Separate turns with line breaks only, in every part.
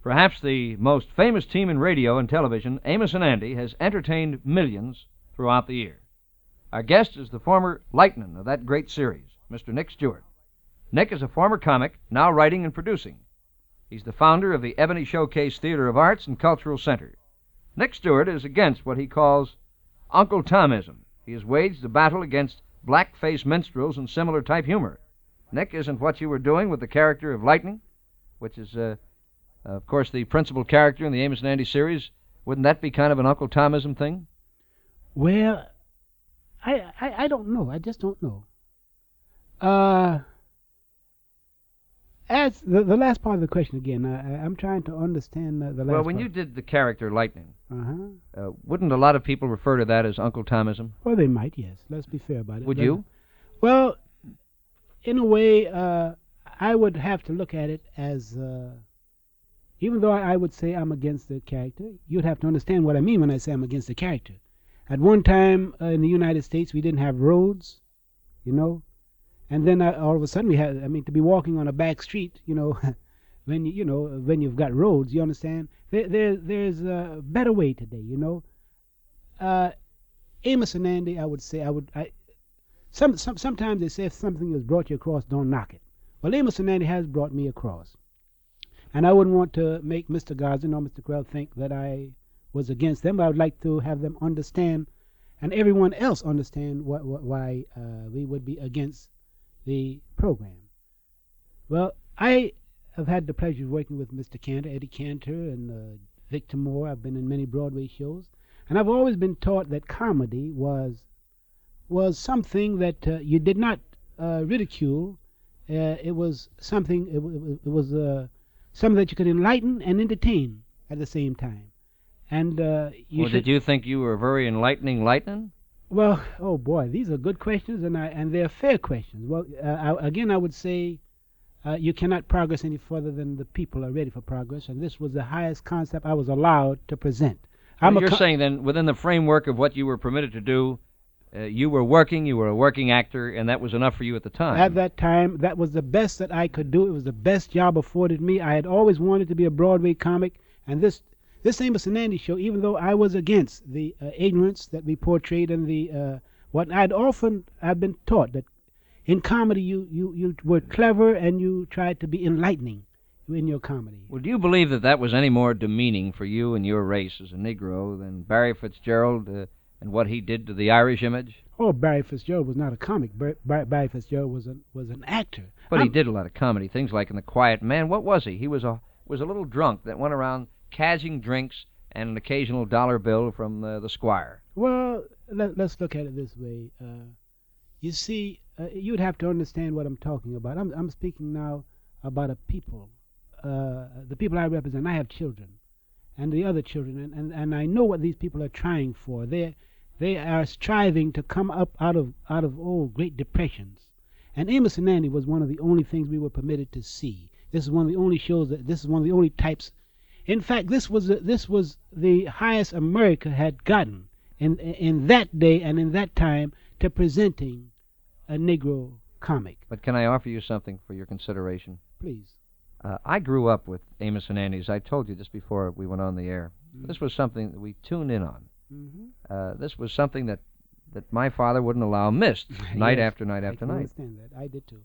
Perhaps the most famous team in radio and television, Amos N Andy, has entertained millions throughout the year. Our guest is the former Lightnin of that great series, Mr. Nick Stewart. Nick is a former comic, now writing and producing. He's the founder of the Ebony Showcase Theatre of Arts and Cultural Center. Nick Stewart is against what he calls Uncle Tomism. He has waged a battle against black-faced minstrels and similar type humor. Nick, isn't what you were doing with the character of Lightnin, which is, of course, the principal character in the Amos N Andy series, wouldn't that be kind of an Uncle Tomism thing?
Well, I don't know. I just don't know. As the last part of the question again, I'm trying to understand the last part.
Well, when you did the character Lightnin, wouldn't a lot of people refer to that as Uncle Tomism?
Well, they might, yes. Let's be fair about it.
Would you?
Well, in a way, I would have to look at it as, even though I would say I'm against the character, you'd have to understand what I mean when I say I'm against the character. At one time in the United States, we didn't have roads, you know. And then all of a sudden we had, to be walking on a back street, when you've got roads, you understand? There's a better way today, Amos and Andy, I would say, sometimes they say if something has brought you across, don't knock it. Well, Amos and Andy has brought me across. And I wouldn't want to make Mr. Garza or Mr. Krell think that I was against them. I would like to have them understand, and everyone else understand why we would be against the program. Well, I have had the pleasure of working with Mr. Cantor, Eddie Cantor, and Victor Moore. I've been in many Broadway shows, and I've always been taught that comedy was something that you did not ridicule. It was something. It was something that you could enlighten and entertain at the same time. And
did you think you were very enlightening, Lightnin?
Well, oh boy, these are good questions, and they're fair questions. Well, I would say you cannot progress any further than the people are ready for progress, and this was the highest concept I was allowed to present.
You're saying then, within the framework of what you were permitted to do, you were a working actor, and that was enough for you at the time.
At that time, that was the best that I could do. It was the best job afforded me. I had always wanted to be a Broadway comic, and this Amos N Andy show, even though I was against the ignorance that we portrayed in the I've been taught that in comedy you were clever and you tried to be enlightening in your comedy.
Well, do you believe that was any more demeaning for you and your race as a Negro than Barry Fitzgerald and what he did to the Irish image?
Oh, Barry Fitzgerald was not a comic. Barry Fitzgerald was an actor.
But he did a lot of comedy, things like in The Quiet Man. What was he? He was a little drunk that went around cadging drinks and an occasional dollar bill from the squire.
Well, let's look at it this way. You see, you'd have to understand what I'm talking about. I'm speaking now about a people, the people I represent. I have children, and the other children, and I know what these people are trying for. They are striving to come up out of old great depressions. And Amos N Andy was one of the only things we were permitted to see. This is one of the only shows this is one of the only types. In fact, this was the highest America had gotten in that day and in that time to presenting a Negro comic.
But can I offer you something for your consideration?
Please.
I grew up with Amos N Andy, as I told you just before we went on the air. Mm-hmm. This was something that we tuned in on. Mm-hmm. This was something that my father wouldn't allow missed night after night after night. I
understand that. I did too.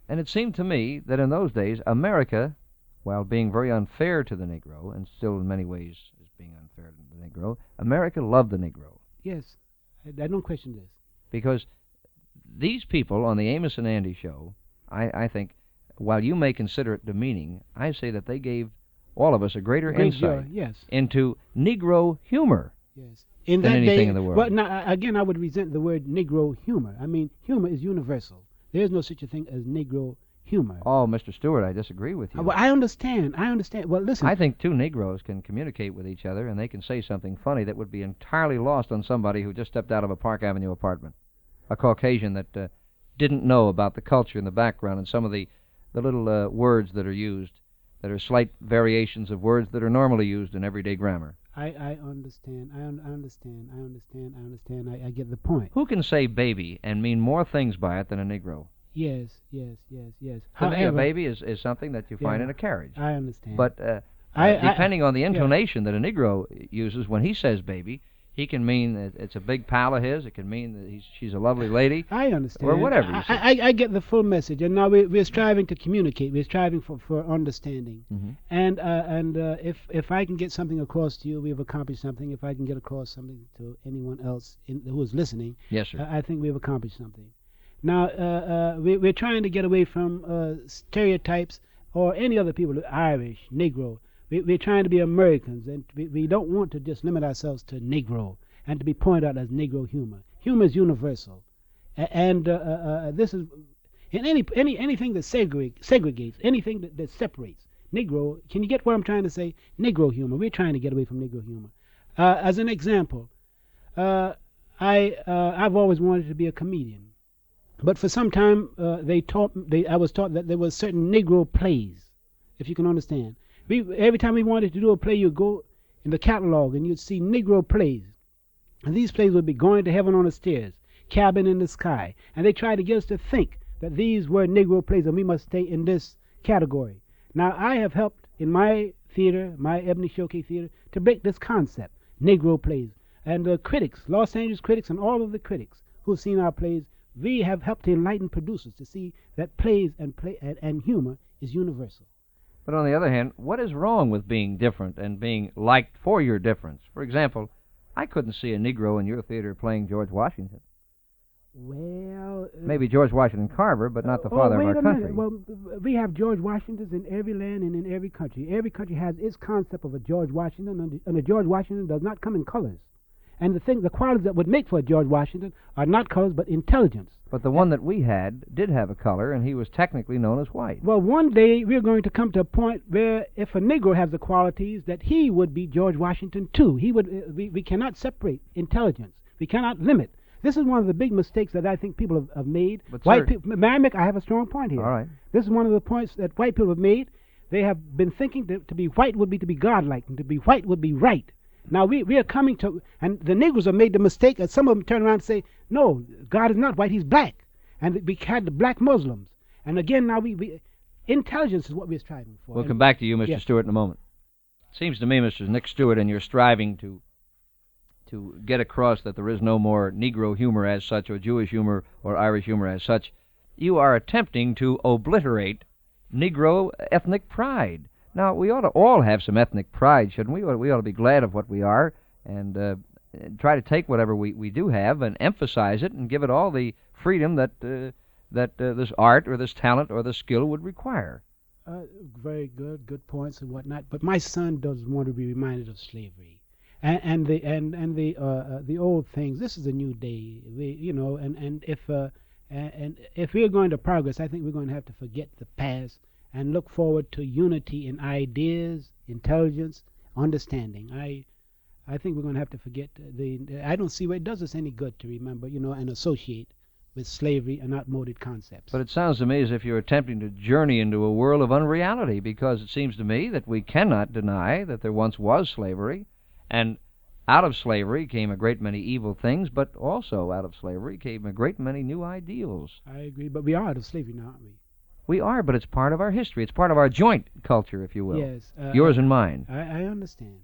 And it seemed to me that in those days, America, while being very unfair to the Negro, and still in many ways is being unfair to the Negro, America loved the Negro.
Yes, I don't question this.
Because these people on the Amos N Andy show, I think, while you may consider it demeaning, I say that they gave all of us a greater insight into Negro humor
than
anything in the world.
Well, now, again, I would resent the word Negro humor. I mean, humor is universal. There is no such a thing as Negro humor.
Oh, Mr. Stewart, I disagree with you.
Well, I understand. Well, listen.
I think two Negroes can communicate with each other, and they can say something funny that would be entirely lost on somebody who just stepped out of a Park Avenue apartment. A Caucasian that didn't know about the culture and the background and some of the little words that are used, that are slight variations of words that are normally used in everyday grammar.
I understand. I understand. I get the point.
Who can say baby and mean more things by it than a Negro?
Yes.
To me, a baby is something that you find in a carriage.
I understand.
But depending on the intonation that a Negro uses when he says baby, he can mean that it's a big pal of his. It can mean that she's a lovely lady.
I understand.
Or whatever you say.
I get the full message, and now we're striving to communicate. We're striving for understanding.
Mm-hmm.
And if I can get something across to you, we've accomplished something. If I can get across something to anyone else who is listening,
yes, sir.
I think we've accomplished something. Now, we're trying to get away from stereotypes or any other people, Irish, Negro. We're trying to be Americans, and we don't want to just limit ourselves to Negro and to be pointed out as Negro humor. Humor is universal, and this is in anything that segregates, anything that separates. Negro, can you get what I'm trying to say? Negro humor. We're trying to get away from Negro humor. As an example, I've always wanted to be a comedian, but for some time I was taught that there were certain Negro plays, if you can understand. Every time we wanted to do a play, you'd go in the catalog and you'd see Negro plays. And these plays would be Going to Heaven on the Stairs, Cabin in the Sky. And they tried to get us to think that these were Negro plays and we must stay in this category. Now, I have helped in my theater, my Ebony Showcase Theatre, to break this concept, Negro plays. And the critics, Los Angeles critics and all of the critics who've seen our plays, we have helped to enlighten producers to see that plays and humor is universal.
But on the other hand, what is wrong with being different and being liked for your difference? For example, I couldn't see a Negro in your theater playing George Washington.
Well...
maybe George Washington Carver, but not the father of our country.
Well, we have George Washingtons in every land and in every country. Every country has its concept of a George Washington, and a George Washington does not come in colors. And the qualities that would make for a George Washington are not colors, but intelligence.
But the one that we had did have a color, and he was technically known as white.
Well, one day we're going to come to a point where if a Negro has the qualities, that he would be George Washington too. He would. We cannot separate intelligence. We cannot limit. This is one of the big mistakes that I think people have made.
But
white people. I have a strong point here.
All right.
This is one of the points that white people have made. They have been thinking that to be white would be to be godlike, and to be white would be right. Now we are coming to, and the Negroes have made the mistake, and some of them turn around and say, no, God is not white, he's black. And we had the black Muslims. And again, now intelligence is what we're striving for.
We'll come back to you, Mr.
Yeah.
Stewart, in a moment. It seems to me, Mr. Nick Stewart, and you're striving to get across that there is no more Negro humor as such, or Jewish humor, or Irish humor as such. You are attempting to obliterate Negro ethnic pride. Now, we ought to all have some ethnic pride, shouldn't we? We ought to be glad of what we are and try to take whatever we do have and emphasize it and give it all the freedom that this art or this talent or this skill would require.
Very good points and whatnot. But my son doesn't want to be reminded of slavery and the old things. This is a new day. And if we're going to progress, I think we're going to have to forget the past and look forward to unity in ideas, intelligence, understanding. I think we're going to have to forget I don't see where it does us any good to remember, and associate with slavery and outmoded concepts.
But it sounds to me as if you're attempting to journey into a world of unreality, because it seems to me that we cannot deny that there once was slavery, and out of slavery came a great many evil things, but also out of slavery came a great many new ideals.
I agree, but we are out of slavery now, aren't we?
We are, but it's part of our history. It's part of our joint culture, if you will.
Yes.
Yours and mine.
I understand.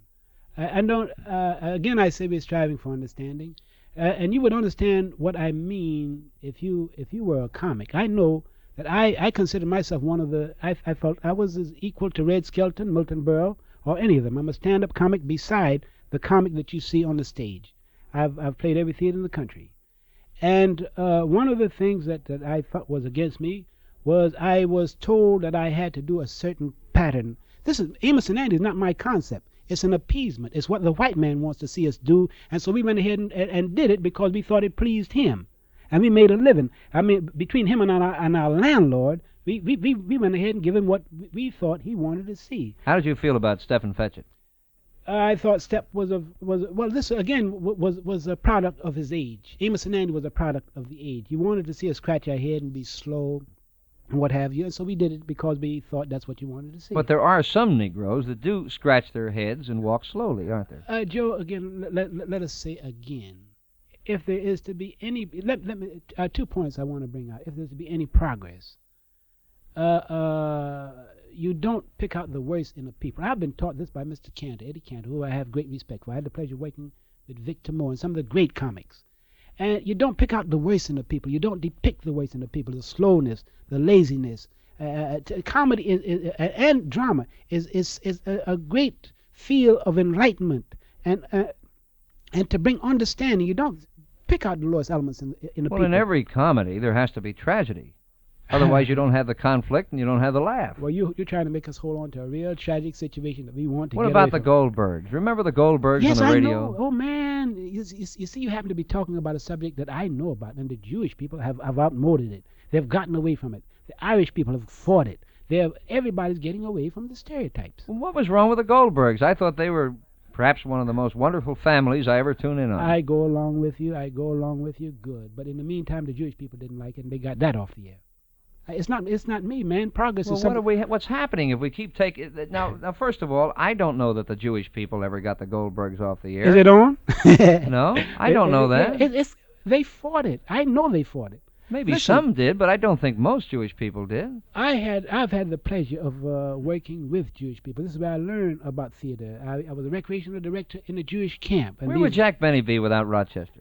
Again, I say we're striving for understanding. And you would understand what I mean if you were a comic. I know that I consider myself one of the... I felt I was as equal to Red Skelton, Milton Berle, or any of them. I'm a stand-up comic beside the comic that you see on the stage. I've played every theater in the country. And one of the things that I thought was against me was I was told that I had to do a certain pattern. This is Amos N Andy is not my concept. It's an appeasement. It's what the white man wants to see us do. And so we went ahead and did it because we thought it pleased him. And we made a living. I mean, between him and our landlord, we went ahead and gave him what we thought he wanted to see.
How did you feel about Stephen Fetchit?
I thought Step was this again was a product of his age. Amos N Andy was a product of the age. He wanted to see us scratch our head and be slow and what have you, and so we did it because we thought that's what you wanted to see.
But there are some Negroes that do scratch their heads and walk slowly, aren't there?
Joe, again, let us say again, if there is to be any, let me 2 points I want to bring out. If there's to be any progress, you don't pick out the worst in the people. I've been taught this by Mr. Cantor, Eddie Cantor, who I have great respect for. I had the pleasure of working with Victor Moore and some of the great comics. And you don't pick out the worst in the people. You don't depict the worst in the people, the slowness, the laziness. Comedy and drama is a great field of enlightenment and to bring understanding. You don't pick out the lowest elements in the people.
Well, in every comedy, there has to be tragedy. Otherwise, you don't have the conflict and you don't have the laugh.
Well, you're trying to make us hold on to a real tragic situation that we want to get away
What about the
from.
Goldbergs? Remember the Goldbergs
Yes,
on the
I
radio?
know. Oh, man. You see, you happen to be talking about a subject that I know about, and the Jewish people have outmoded it. They've gotten away from it. The Irish people have fought it. Everybody's getting away from the stereotypes.
Well, what was wrong with the Goldbergs? I thought they were perhaps one of the most wonderful families I ever tune in on.
I go along with you. Good. But in the meantime, the Jewish people didn't like it, and they got that off the air. It's not me, man. Progress is something.
What's happening if we keep taking now? First of all, I don't know that the Jewish people ever got the Goldbergs off the air.
Is it on?
No, I don't know that.
They fought it. I know they fought it.
Maybe some did, but I don't think most Jewish people did.
I've had the pleasure of working with Jewish people. This is where I learned about theater. I was a recreational director in a Jewish camp. And
where would Jack Benny be without Rochester?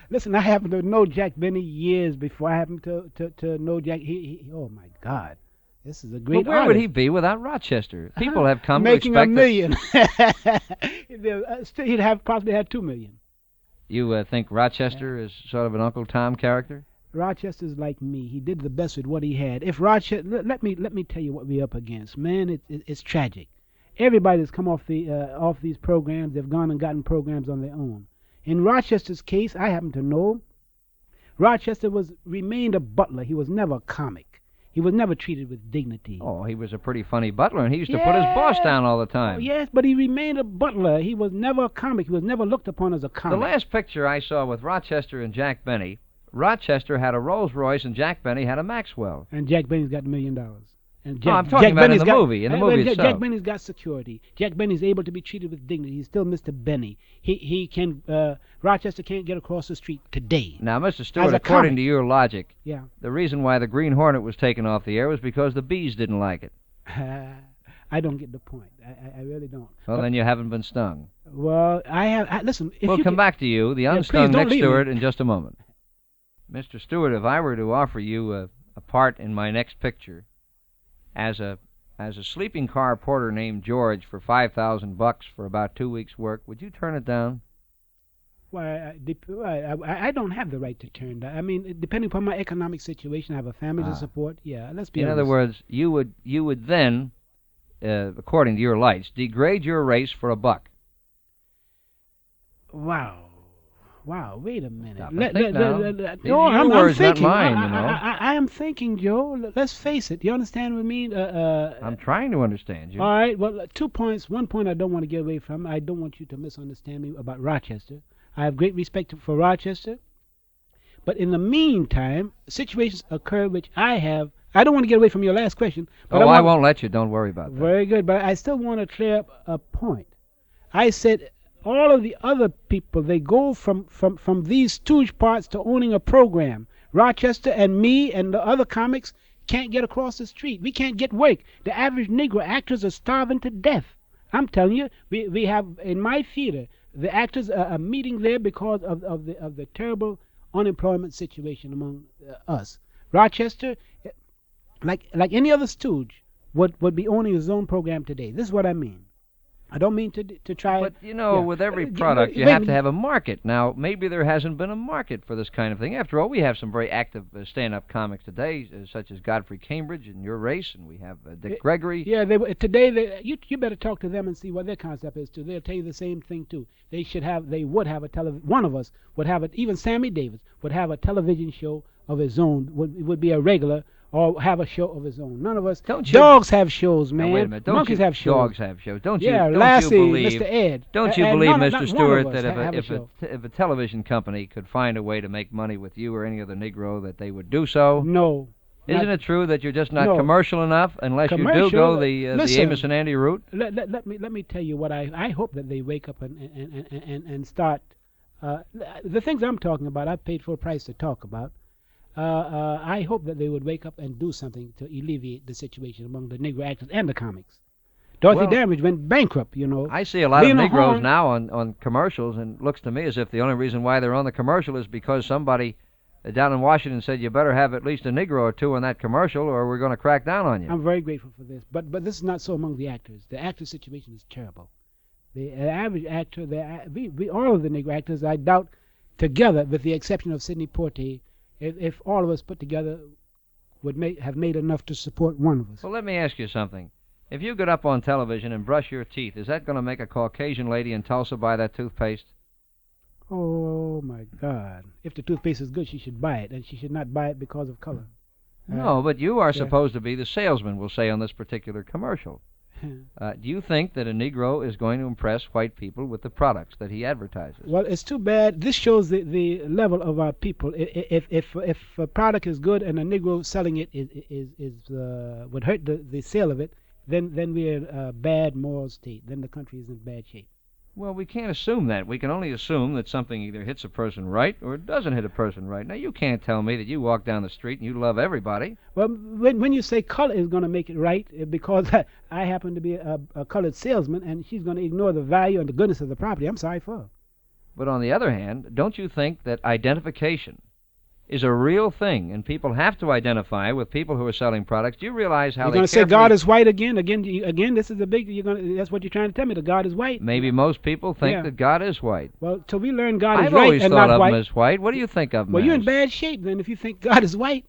Listen, I happened to know Jack Benny years before I happened to know Jack. Oh my God, this is a great.
But where
artist.
would he be without Rochester? People have come
making
to expect
$1 million. He'd have possibly had $2 million.
You think Rochester is sort of an Uncle Tom character?
Rochester's like me. He did the best with what he had. If Rochester, let me tell you what we're up against, man. It's tragic. Everybody's come off these programs. They've gone and gotten programs on their own. In Rochester's case, I happen to know Rochester remained a butler. He was never a comic. He was never treated with dignity.
Oh, he was a pretty funny butler, and he used to put his boss down all the time.
Oh, yes, but he remained a butler. He was never a comic. He was never looked upon as a comic.
The last picture I saw with Rochester and Jack Benny, Rochester had a Rolls Royce and Jack Benny had a Maxwell.
And Jack Benny's got $1 million. And
I'm talking about in the movie. In the movie itself.
Jack Benny's got security. Jack Benny's able to be treated with dignity. He's still Mr. Benny. He can. Rochester can't get across the street today.
Now, Mr. Stewart, according to your logic,
yeah,
the reason why the Green Hornet was taken off the air was because the bees didn't like it.
I don't get the point. I really don't.
Well, then you haven't been stung.
Well, I have. Listen.
We'll come back to you, the unstung Nick Stewart, in just a moment. Mr. Stewart, if I were to offer you a part in my next picture as a sleeping car porter named George for $5,000 for about 2 weeks' work, would you turn it down?
Why, I don't have the right to turn down. I mean, depending upon my economic situation, I have a family to support. Yeah, let's be honest.
In other words, you would then, according to your lights, degrade your race for $1.
Wow, wait a minute.
I'm thinking. Not mine, you know.
I am thinking, Joe. Let's face it. You understand what I mean?
I'm trying to understand you.
All right. Well, 2 points. 1 point I don't want to get away from. I don't want you to misunderstand me about Rochester. I have great respect for Rochester. But in the meantime, situations occur which I don't want to get away from your last question. But
I won't let you. Don't worry about that.
Very good. But I still want to clear up a point. I said all of the other people, they go from these stooge parts to owning a program. Rochester and me and the other comics can't get across the street. We can't get work. The average Negro actors are starving to death. I'm telling you, we have, in my theater, the actors are meeting there because of the terrible unemployment situation among us. Rochester, like any other stooge, would be owning his own program today. This is what I mean. I don't mean to try.
But, with every product, you have to have a market. Now, maybe there hasn't been a market for this kind of thing. After all, we have some very active stand-up comics today, such as Godfrey Cambridge and your race, and we have Dick Gregory.
Yeah, you better talk to them and see what their concept is, too. They'll tell you the same thing, too. One of us would have it, even Sammy Davis would have a television show of his own, would be a regular, or have a show of his own. None of us. Dogs have shows, man.
Now, wait a minute.
Monkeys have shows.
Dogs have shows. Don't you
Lassie,
believe,
Mr. Ed.
Don't you believe, Mr. Stewart, that
if
a television company could find a way to make money with you or any other Negro, that they would do so?
No.
Isn't it true that you're just not commercial enough unless you do go the Amos N Andy route?
Let me tell you what I hope that they wake up and start. The things I'm talking about, I've paid full price to talk about. I hope that they would wake up and do something to alleviate the situation among the Negro actors and the comics. Dorothy Dandridge went bankrupt, you know.
I see a lot of
Lena
Negroes
Horne,
now on commercials, and it looks to me as if the only reason why they're on the commercial is because somebody down in Washington said you better have at least a Negro or two in that commercial or we're going to crack down on you.
I'm very grateful for this, but this is not so among the actors. The actor situation is terrible. The average actor, all of the Negro actors, I doubt, together, with the exception of Sidney Poitier, if all of us put together would have made enough to support one of us.
Well, let me ask you something. If you get up on television and brush your teeth, is that going to make a Caucasian lady in Tulsa buy that toothpaste?
Oh, my God. If the toothpaste is good, she should buy it, and she should not buy it because of color.
No, but you are supposed to be the salesman, we'll say, on this particular commercial. Do you think that a Negro is going to impress white people with the products that he advertises?
Well, it's too bad. This shows the level of our people. If a product is good and a Negro selling it would hurt the sale of it, then we're in a bad moral state. Then the country is in bad shape.
Well, we can't assume that. We can only assume that something either hits a person right or it doesn't hit a person right. Now, you can't tell me that you walk down the street and you love everybody.
Well, when you say color is going to make it right, because I happen to be a colored salesman and she's going to ignore the value and the goodness of the property, I'm sorry for her.
But on the other hand, don't you think that identification is a real thing, and people have to identify with people who are selling products? Do you realize how
you're
they
going to say God is white again? Again, this is a big. That's what you're trying to tell me. That God is white.
Maybe most people think that God is white.
Well, till we learn God is
I've
right
always
and
thought
not
of
white.
him as white. What do you think of him
Well,
as?
you're in bad shape then if you think God is white.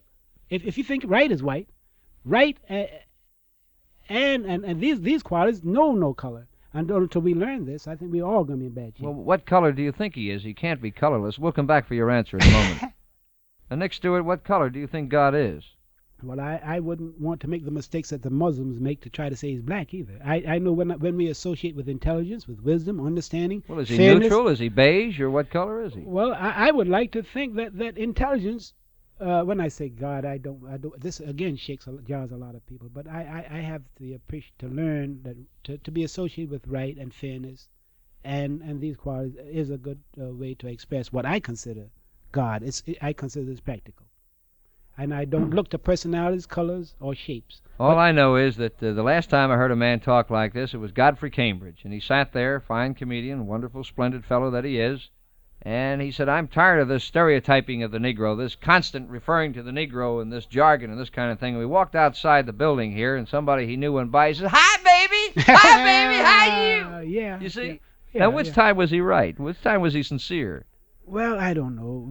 If you think right is white, right and these qualities know no color. And until we learn this, I think we're all going to be in bad shape.
Well, what color do you think he is? He can't be colorless. We'll come back for your answer in a moment. Now, Nick Stewart, what color do you think God is?
Well, I wouldn't want to make the mistakes that the Muslims make to try to say he's black either. I know when we associate with intelligence, with wisdom, understanding,
Well, is he
fairness,
neutral? Is he beige? Or what color is he?
Well, I would like to think that intelligence. When I say God, I don't. This again jars a lot of people. But I have to learn that to be associated with right and fairness, and these qualities is a good way to express what I consider God. I consider this practical. And I don't look to personalities, colors, or shapes.
All I know is that the last time I heard a man talk like this, it was Godfrey Cambridge. And he sat there, fine comedian, wonderful, splendid fellow that he is. And he said, I'm tired of this stereotyping of the Negro, this constant referring to the Negro and this jargon and this kind of thing. And we walked outside the building here, and somebody he knew went by. He said, hi, baby! Hi, baby! How you?
Yeah.
You see?
Yeah,
now, which time was he right? Which time was he sincere?
Well, I don't know.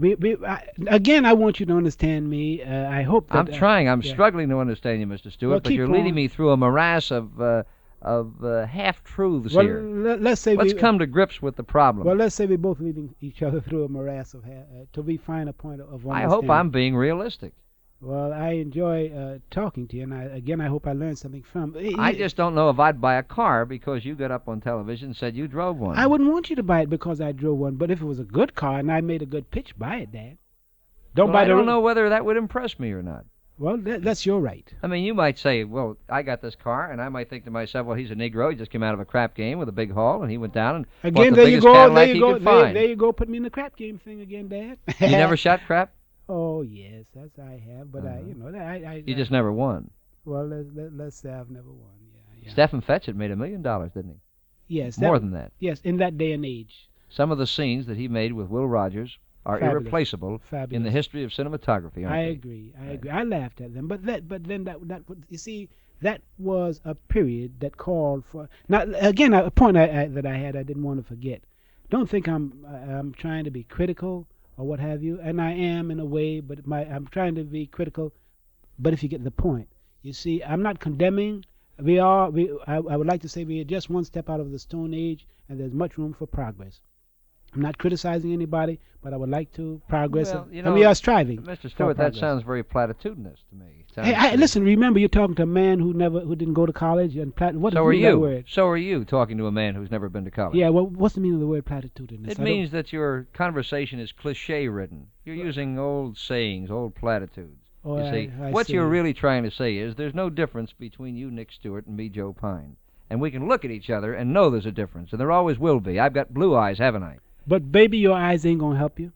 Again, I want you to understand me. I hope that...
I'm trying. I'm struggling to understand you, Mr. Stewart,
Well,
but you're leading me through a morass of half-truths here.
Let's say
Let's come to grips with the problem.
Well, let's say we're both leading each other through a morass of till we find a point of understanding.
I hope I'm being realistic.
Well, I enjoy talking to you, and I hope I learned something from.
I just don't know if I'd buy a car because you got up on television and said you drove one.
I wouldn't want you to buy it because I drove one, but if it was a good car and I made a good pitch, buy it, Dad.
I don't know whether that would impress me or not.
Well, that's your right.
I mean, you might say, well, I got this car, and I might think to myself, well, he's a Negro. He just came out of a crap game with a big haul, and he went down and bought the biggest Cadillac he could find.
There you go. Put me in the crap game thing again, Dad.
You never shot crap?
Oh yes, that's I have, but
you just never won.
Well, let's say I've never won. Yeah.
Stephen Fetchit made $1 million, didn't he?
Yes,
more than that.
Yes, in that day and age.
Some of the scenes that he made with Will Rogers are irreplaceable in the history of cinematography.
I agree. I laughed at them, but then that you see, that was a period that called for. Now again, a point that I had, I didn't want to forget. Don't think I'm trying to be critical or what have you, and I am in a way, but I'm trying to be critical. But if you get the point, you see, I'm not condemning. I would like to say we are just one step out of the Stone Age, and there's much room for progress. I'm not criticizing anybody, but I would like to progress, and we are striving.
Mr. Stewart, that sounds very platitudinous to me.
Hey, listen, remember, you're talking to a man who didn't go to college, and what
so
is that word?
So are you talking to a man who's never been to college?
Yeah, well, what's the meaning of the word platitudinous?
It means that your conversation is cliche-ridden. You're using old sayings, old platitudes.
Oh,
you see, what you're really trying to say is there's no difference between you, Nick Stewart, and me, Joe Pine. And we can look at each other and know there's a difference, and there always will be. I've got blue eyes, haven't I?
But, baby, your eyes ain't going to help you.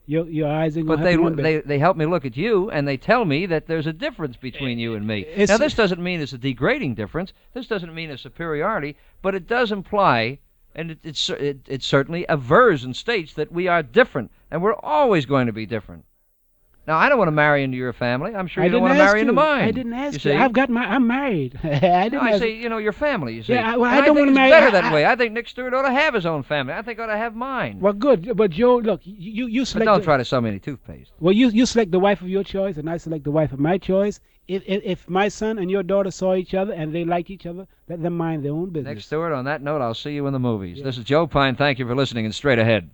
Your eyes ain't gonna
But
help you.
they help me look at you, and they tell me that there's a difference between you and me. Now, this doesn't mean it's a degrading difference. This doesn't mean a superiority, but it does imply, and it certainly avers and states that we are different, and we're always going to be different. Now, I don't want to marry into your family. I'm sure you don't want to marry into mine.
I didn't ask you. I'm married. I
say, your family, you see.
Yeah, I don't want to marry.
It's better that way. I think Nick Stewart ought to have his own family. I think he ought to have mine.
Well, good. But, Joe, look, you select...
But don't try to sell me any toothpaste.
Well, you select the wife of your choice, and I select the wife of my choice. If my son and your daughter saw each other and they liked each other, let them mind their own business.
Nick Stewart, on that note, I'll see you in the movies. Yeah. This is Joe Pine. Thank you for listening, and straight ahead.